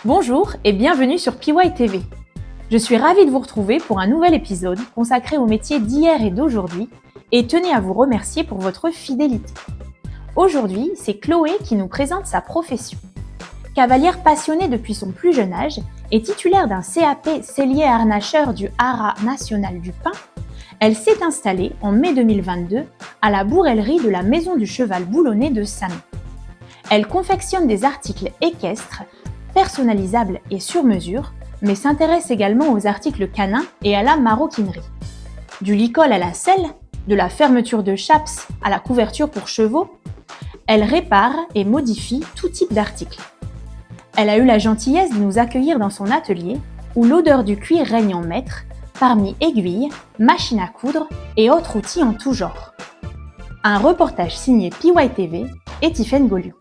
Bonjour et bienvenue sur PY TV. Je suis ravie de vous retrouver pour un nouvel épisode consacré aux métiers d'hier et d'aujourd'hui et tenez à vous remercier pour votre fidélité. Aujourd'hui, c'est Chloé qui nous présente sa profession. Cavalière passionnée depuis son plus jeune âge et titulaire d'un CAP sellier harnacheur du Haras national du Pin, elle s'est installée en mai 2022 à la bourrellerie de la Maison du Cheval Boulonnais de Samé. Elle confectionne des articles équestres, personnalisables et sur mesure, mais s'intéresse également aux articles canins et à la maroquinerie. Du licol à la selle, de la fermeture de chaps à la couverture pour chevaux, elle répare et modifie tout type d'articles. Elle a eu la gentillesse de nous accueillir dans son atelier où l'odeur du cuir règne en maître, parmi aiguilles, machines à coudre et autres outils en tout genre. Un reportage signé PY TV et Tiffaine Gaulion.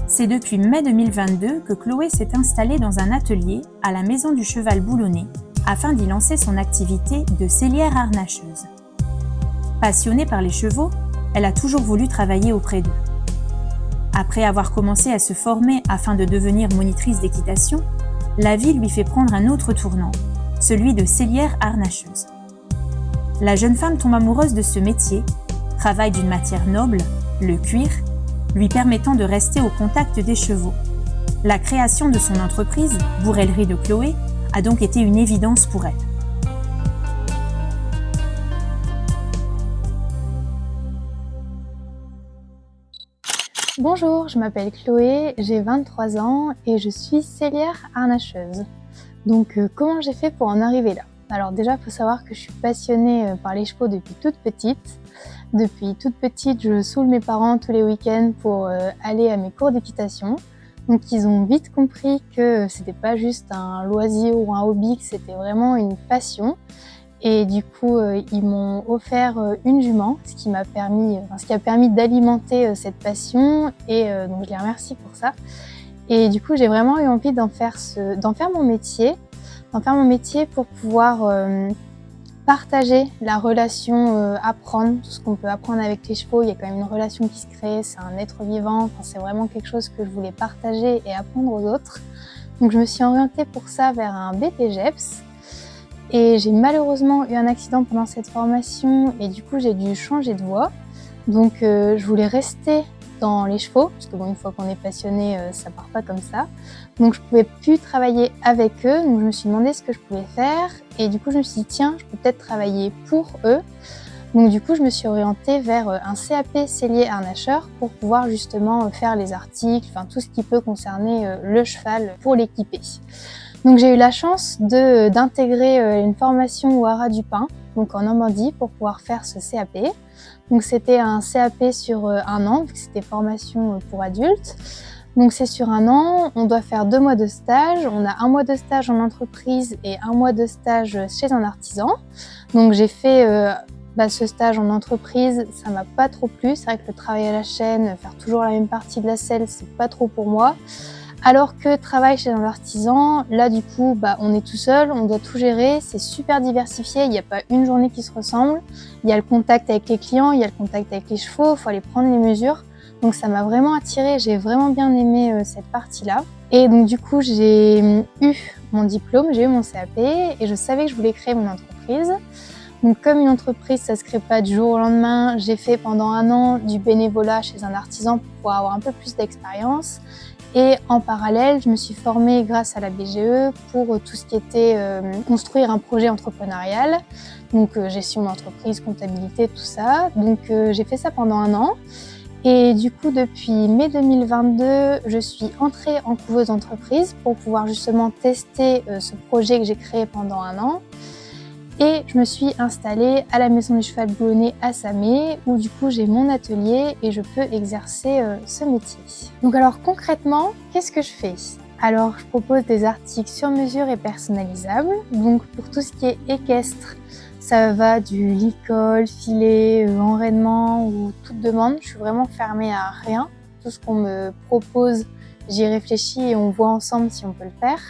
C'est depuis mai 2022 que Chloé s'est installée dans un atelier à la Maison du Cheval Boulonnais afin d'y lancer son activité de sellière harnacheuse. Passionnée par les chevaux, elle a toujours voulu travailler auprès d'eux. Après avoir commencé à se former afin de devenir monitrice d'équitation, la vie lui fait prendre un autre tournant, celui de sellière harnacheuse. La jeune femme tombe amoureuse de ce métier, travaille d'une matière noble, le cuir, lui permettant de rester au contact des chevaux. La création de son entreprise, Bourrellerie de Chloé, a donc été une évidence pour elle. Bonjour, je m'appelle Chloé, j'ai 23 ans et je suis sellière harnacheuse. Donc comment j'ai fait pour en arriver là? Alors déjà, il faut savoir que je suis passionnée par les chevaux depuis toute petite. Depuis toute petite, je saoule mes parents tous les week-ends pour aller à mes cours d'équitation. Donc ils ont vite compris que c'était pas juste un loisir ou un hobby, que c'était vraiment une passion. Et du coup, ils m'ont offert une jument, ce qui a permis d'alimenter cette passion. Et donc je les remercie pour ça. Et du coup, j'ai vraiment eu envie d'en faire mon métier pour pouvoir partager la relation, apprendre tout ce qu'on peut apprendre avec les chevaux. Il y a quand même une relation qui se crée, c'est un être vivant, enfin, c'est vraiment quelque chose que je voulais partager et apprendre aux autres. Donc je me suis orientée pour ça vers un BTGEPS et j'ai malheureusement eu un accident pendant cette formation et du coup j'ai dû changer de voie. Donc je voulais rester dans les chevaux, parce que bon, une fois qu'on est passionné, ça part pas comme ça. Donc je pouvais plus travailler avec eux, donc je me suis demandé ce que je pouvais faire. Et du coup je me suis dit tiens, je peux peut-être travailler pour eux. Donc du coup je me suis orientée vers un CAP sellier harnacheur pour pouvoir justement faire les articles, enfin tout ce qui peut concerner le cheval pour l'équiper. Donc j'ai eu la chance d'intégrer une formation au Haras du Pin, donc en Normandie, pour pouvoir faire ce CAP. Donc c'était un CAP sur un an, vu que c'était formation pour adultes. Donc c'est sur un an, on doit faire 2 mois de stage. On a 1 mois de stage en entreprise et 1 mois de stage chez un artisan. Donc j'ai fait ce stage en entreprise, ça m'a pas trop plu. C'est vrai que le travail à la chaîne, faire toujours la même partie de la selle, c'est pas trop pour moi. Alors que travail chez un artisan, là du coup, on est tout seul, on doit tout gérer, c'est super diversifié, il n'y a pas une journée qui se ressemble. Il y a le contact avec les clients, il y a le contact avec les chevaux, il faut aller prendre les mesures. Donc ça m'a vraiment attirée, j'ai vraiment bien aimé cette partie-là. Et donc du coup, j'ai eu mon diplôme, j'ai eu mon CAP et je savais que je voulais créer mon entreprise. Donc comme une entreprise, ça ne se crée pas du jour au lendemain, j'ai fait pendant 1 an du bénévolat chez un artisan pour pouvoir avoir un peu plus d'expérience. Et en parallèle, je me suis formée grâce à la BGE pour tout ce qui était construire un projet entrepreneurial, donc gestion d'entreprise, comptabilité, tout ça. Donc j'ai fait ça pendant 1 an. Et du coup, depuis mai 2022, je suis entrée en couveuse d'entreprise pour pouvoir justement tester ce projet que j'ai créé pendant 1 an. Et je me suis installée à la Maison du Cheval Boulonnais à Samé, où du coup j'ai mon atelier et je peux exercer ce métier. Donc alors concrètement, qu'est-ce que je fais? Alors je propose des articles sur mesure et personnalisables. Donc pour tout ce qui est équestre, ça va du licol, filet, enraînement ou toute demande. Je suis vraiment fermée à rien. Tout ce qu'on me propose, j'y réfléchis et on voit ensemble si on peut le faire.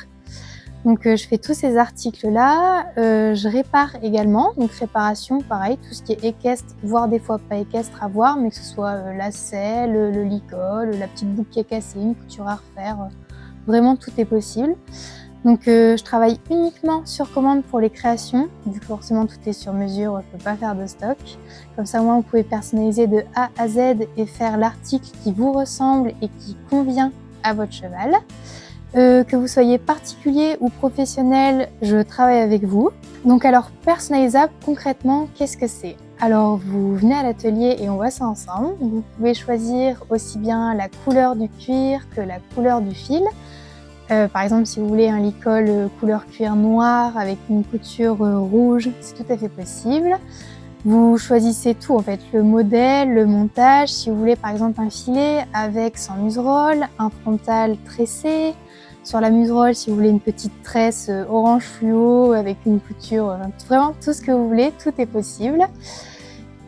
Donc je fais tous ces articles-là, je répare également, donc réparation pareil, tout ce qui est équestre, voire des fois pas équestre à voir, mais que ce soit la selle, le licol, la petite boucle qui est cassée, une couture à refaire, vraiment tout est possible. Donc je travaille uniquement sur commande pour les créations, vu que forcément tout est sur mesure, je ne peux pas faire de stock. Comme ça, moi, vous pouvez personnaliser de A à Z et faire l'article qui vous ressemble et qui convient à votre cheval. Que vous soyez particulier ou professionnel, je travaille avec vous. Donc alors, personnalisable, concrètement, qu'est-ce que c'est? Alors, vous venez à l'atelier et on voit ça ensemble. Vous pouvez choisir aussi bien la couleur du cuir que la couleur du fil. Par exemple, si vous voulez un licol couleur cuir noir avec une couture rouge, c'est tout à fait possible. Vous choisissez tout en fait, le modèle, le montage. Si vous voulez par exemple un filet avec sans muserolle, un frontal tressé. Sur la muserolle, si vous voulez une petite tresse orange fluo avec une couture, vraiment tout ce que vous voulez, tout est possible.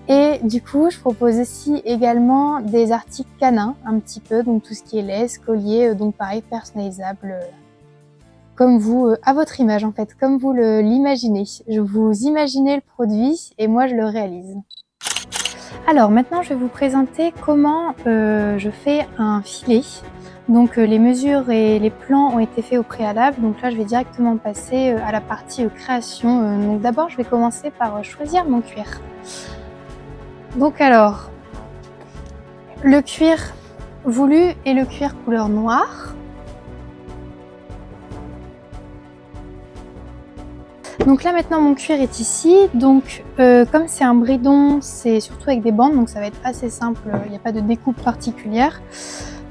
Et du coup, je propose aussi également des articles canins, un petit peu, donc tout ce qui est laisse, collier, donc pareil, personnalisable, comme vous, à votre image en fait, comme vous l'imaginez. Je vous imaginez le produit et moi je le réalise. Alors maintenant, je vais vous présenter comment je fais un filet. Donc les mesures et les plans ont été faits au préalable, donc là je vais directement passer à la partie création. Donc d'abord, je vais commencer par choisir mon cuir. Donc alors, le cuir voulu est le cuir couleur noire. Donc là maintenant mon cuir est ici, donc comme c'est un bridon, c'est surtout avec des bandes, donc ça va être assez simple, il n'y a pas de découpe particulière.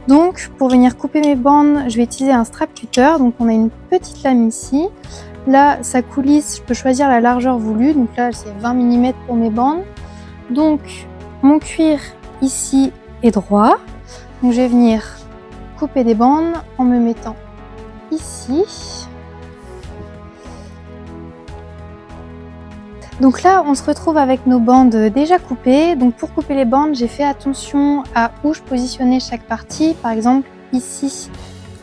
Donc pour venir couper mes bandes, je vais utiliser un strap cutter, donc on a une petite lame ici. Là ça coulisse, je peux choisir la largeur voulue, donc là c'est 20 mm pour mes bandes. Donc mon cuir ici est droit, donc je vais venir couper des bandes en me mettant ici. Donc là on se retrouve avec nos bandes déjà coupées. Donc pour couper les bandes, j'ai fait attention à où je positionnais chaque partie. Par exemple ici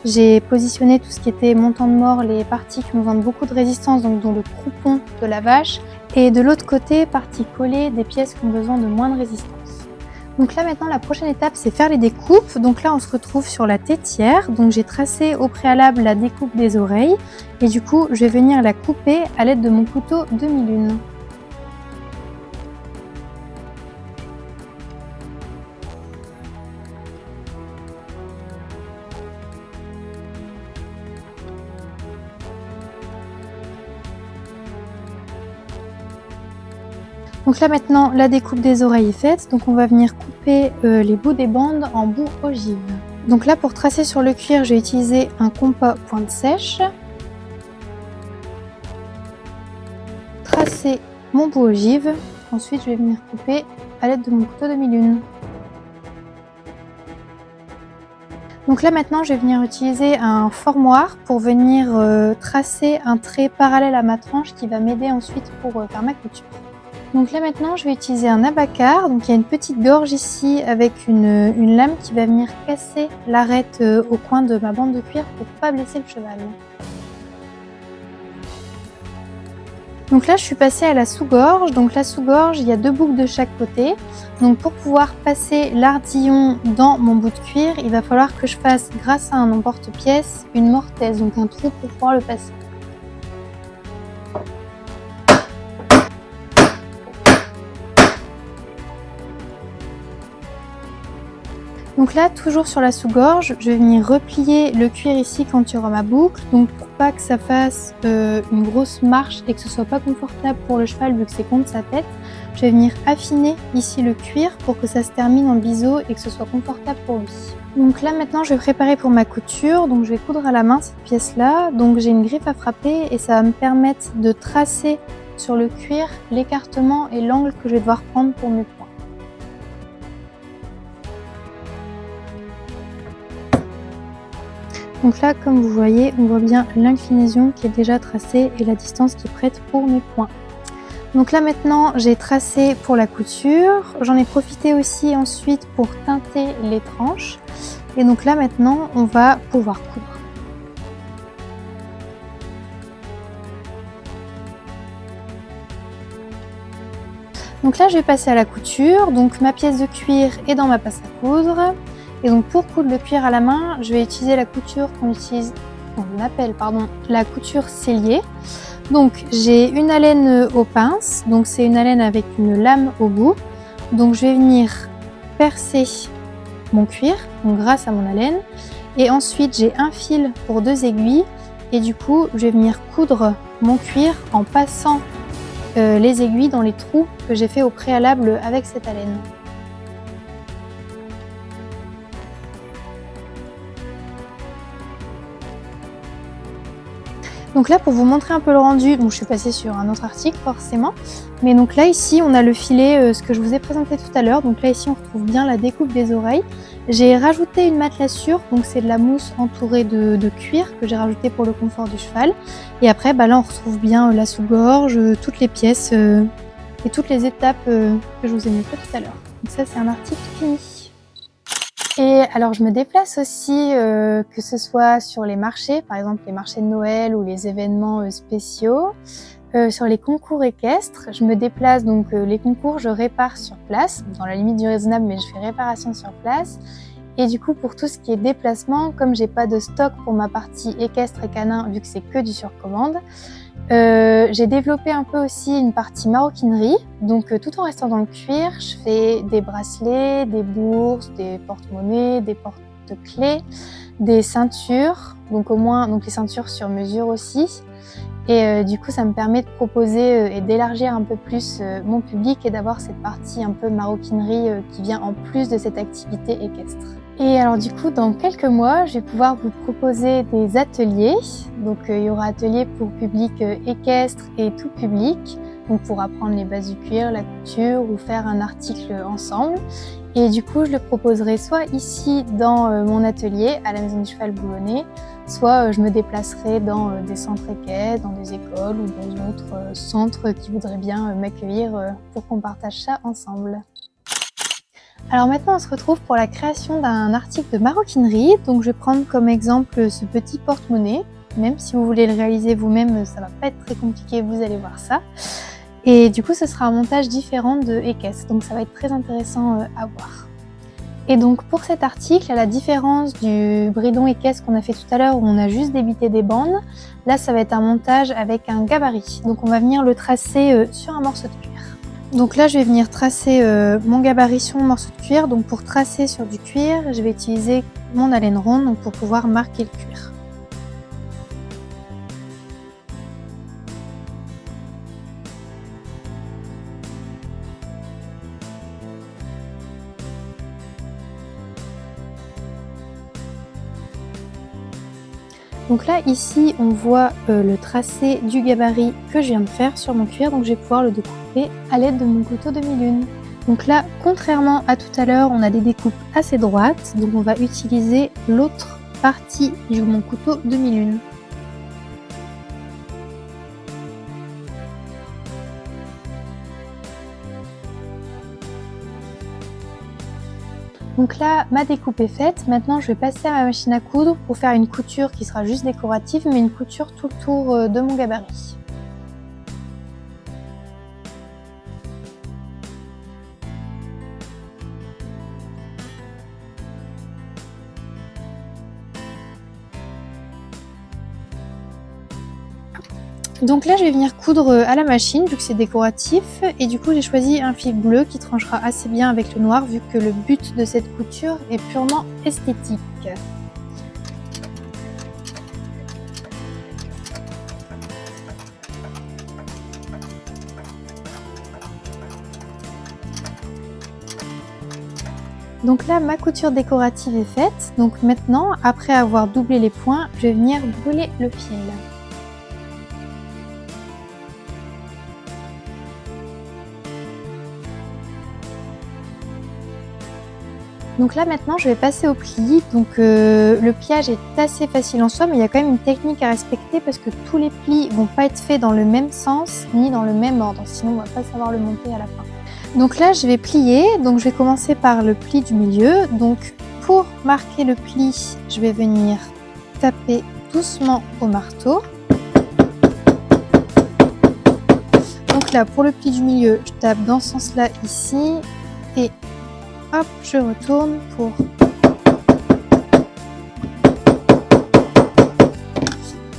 j'ai positionné tout ce qui était montant de mort, les parties qui ont besoin de beaucoup de résistance, donc dont le croupion de la vache. Et de l'autre côté, partie collée, des pièces qui ont besoin de moins de résistance. Donc là maintenant la prochaine étape c'est faire les découpes. Donc là on se retrouve sur la tétière. Donc j'ai tracé au préalable la découpe des oreilles. Et du coup je vais venir la couper à l'aide de mon couteau demi-lune. Donc là maintenant la découpe des oreilles est faite, donc on va venir couper les bouts des bandes en bouts ogives. Donc là pour tracer sur le cuir, j'ai utilisé un compas pointe sèche. Tracer mon bout ogive, ensuite je vais venir couper à l'aide de mon couteau demi-lune. Donc là maintenant je vais venir utiliser un formoir pour venir tracer un trait parallèle à ma tranche qui va m'aider ensuite pour faire ma couture. Donc là maintenant je vais utiliser un abacar, donc il y a une petite gorge ici avec une lame qui va venir casser l'arête au coin de ma bande de cuir pour ne pas blesser le cheval. Donc là je suis passée à la sous-gorge, donc la sous-gorge il y a 2 boucles de chaque côté. Donc pour pouvoir passer l'ardillon dans mon bout de cuir, il va falloir que je fasse grâce à un emporte-pièce une mortaise, donc un trou pour pouvoir le passer. Donc là, toujours sur la sous-gorge, je vais venir replier le cuir ici quand il y aura ma boucle. Donc pour pas que ça fasse une grosse marche et que ce soit pas confortable pour le cheval vu que c'est contre sa tête, je vais venir affiner ici le cuir pour que ça se termine en biseau et que ce soit confortable pour lui. Donc là maintenant, je vais préparer pour ma couture. Donc je vais coudre à la main cette pièce-là. Donc j'ai une griffe à frapper et ça va me permettre de tracer sur le cuir l'écartement et l'angle que je vais devoir prendre pour mes points. Donc là, comme vous voyez, on voit bien l'inclinaison qui est déjà tracée et la distance qui est prête pour mes points. Donc là maintenant, j'ai tracé pour la couture. J'en ai profité aussi ensuite pour teinter les tranches. Et donc là maintenant, on va pouvoir coudre. Donc là je vais passer à la couture, donc ma pièce de cuir est dans ma pince à coudre. Et donc pour coudre le cuir à la main, je vais utiliser la couture qu'on appelle la couture sellier. Donc j'ai une alène aux pinces, donc c'est une alène avec une lame au bout. Donc je vais venir percer mon cuir, donc grâce à mon alène. Et ensuite j'ai un fil pour 2 aiguilles et du coup je vais venir coudre mon cuir en passant les aiguilles dans les trous que j'ai fait au préalable avec cette alène. Donc là, pour vous montrer un peu le rendu, donc je suis passée sur un autre article forcément, mais donc là ici on a le filet, ce que je vous ai présenté tout à l'heure. Donc là ici on retrouve bien la découpe des oreilles. J'ai rajouté une matelassure, donc c'est de la mousse entourée de cuir que j'ai rajouté pour le confort du cheval. Et après là on retrouve bien la sous-gorge, toutes les pièces et toutes les étapes que je vous ai montrées tout à l'heure. Donc ça c'est un article fini. Et alors je me déplace aussi, que ce soit sur les marchés, par exemple les marchés de Noël ou les événements spéciaux, sur les concours équestres. Je me déplace, donc les concours je répare sur place, dans la limite du raisonnable, mais je fais réparation sur place. Et du coup pour tout ce qui est déplacement, comme j'ai pas de stock pour ma partie équestre et canin, vu que c'est que du sur-commande, j'ai développé un peu aussi une partie maroquinerie, donc tout en restant dans le cuir, je fais des bracelets, des bourses, des porte-monnaies, des porte-clés, des ceintures, donc les ceintures sur mesure aussi. Et du coup ça me permet de proposer et d'élargir un peu plus mon public et d'avoir cette partie un peu maroquinerie qui vient en plus de cette activité équestre. Et alors du coup dans quelques mois je vais pouvoir vous proposer des ateliers. Donc il y aura ateliers pour public équestre et tout public, donc pour apprendre les bases du cuir, la couture ou faire un article ensemble. Et du coup je le proposerai soit ici dans mon atelier à la Maison du Cheval Boulonnais, soit je me déplacerai dans des centres équestres, dans des écoles ou dans d'autres centres qui voudraient bien m'accueillir pour qu'on partage ça ensemble. Alors maintenant on se retrouve pour la création d'un article de maroquinerie. Donc je vais prendre comme exemple ce petit porte-monnaie. Même si vous voulez le réaliser vous-même, ça va pas être très compliqué, vous allez voir ça. Et du coup ce sera un montage différent de équestre, donc ça va être très intéressant à voir. Et donc pour cet article, à la différence du bridon équestre qu'on a fait tout à l'heure où on a juste débité des bandes, là ça va être un montage avec un gabarit. Donc on va venir le tracer sur un morceau de cuir. Donc là je vais venir tracer mon gabarit sur mon morceau de cuir. Donc pour tracer sur du cuir, je vais utiliser mon alène ronde donc pour pouvoir marquer le cuir. Donc là, ici, on voit le tracé du gabarit que je viens de faire sur mon cuir. Donc je vais pouvoir le découper à l'aide de mon couteau demi-lune. Donc là, contrairement à tout à l'heure, on a des découpes assez droites. Donc on va utiliser l'autre partie de mon couteau demi-lune. Donc là, ma découpe est faite. Maintenant, je vais passer à ma machine à coudre pour faire une couture qui sera juste décorative, mais une couture tout le tour de mon gabarit. Donc là je vais venir coudre à la machine vu que c'est décoratif et du coup j'ai choisi un fil bleu qui tranchera assez bien avec le noir vu que le but de cette couture est purement esthétique. Donc là ma couture décorative est faite, donc maintenant après avoir doublé les points, je vais venir brûler le fil. Donc là maintenant je vais passer au pli, donc le pliage est assez facile en soi mais il y a quand même une technique à respecter parce que tous les plis vont pas être faits dans le même sens ni dans le même ordre, sinon on va pas savoir le monter à la fin. Donc là je vais plier, donc je vais commencer par le pli du milieu, donc pour marquer le pli je vais venir taper doucement au marteau. Donc là, pour le pli du milieu, je tape dans ce sens-là ici et hop, je retourne pour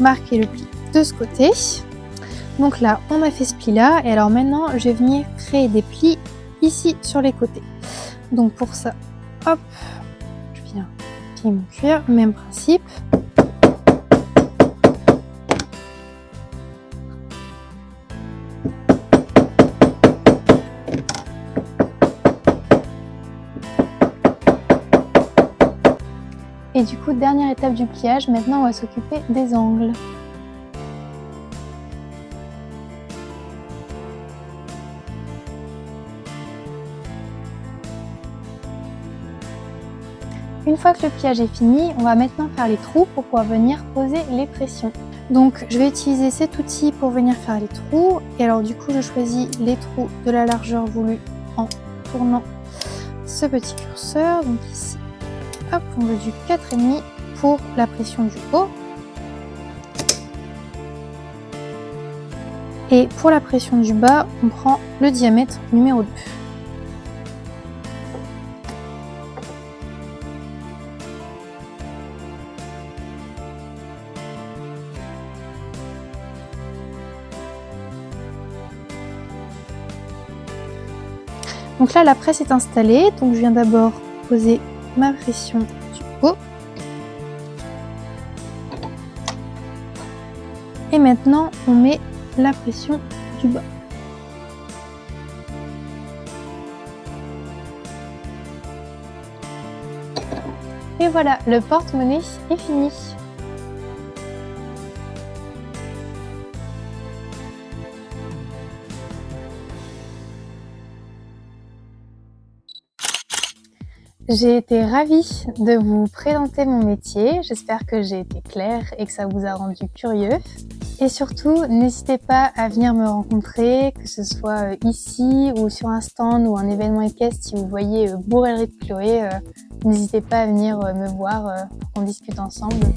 marquer le pli de ce côté. Donc là, on a fait ce pli-là et alors maintenant, je vais venir créer des plis ici sur les côtés. Donc pour ça, hop, je viens plier mon cuir, même principe. Et du coup, dernière étape du pliage, maintenant on va s'occuper des angles. Une fois que le pliage est fini, on va maintenant faire les trous pour pouvoir venir poser les pressions. Donc je vais utiliser cet outil pour venir faire les trous. Et alors du coup, je choisis les trous de la largeur voulue en tournant ce petit curseur. Donc ici, hop, on veut du 4,5 pour la pression du haut. Et pour la pression du bas, on prend le diamètre numéro 2. Donc là, la presse est installée, donc je viens d'abord poser ma pression du haut. Et maintenant, on met la pression du bas. Et voilà, le porte-monnaie est fini. J'ai été ravie de vous présenter mon métier. J'espère que j'ai été claire et que ça vous a rendu curieux. Et surtout, n'hésitez pas à venir me rencontrer, que ce soit ici ou sur un stand ou un événement équestre. Si vous voyez Bourrellerie de Chloé, n'hésitez pas à venir me voir pour qu'on discute ensemble.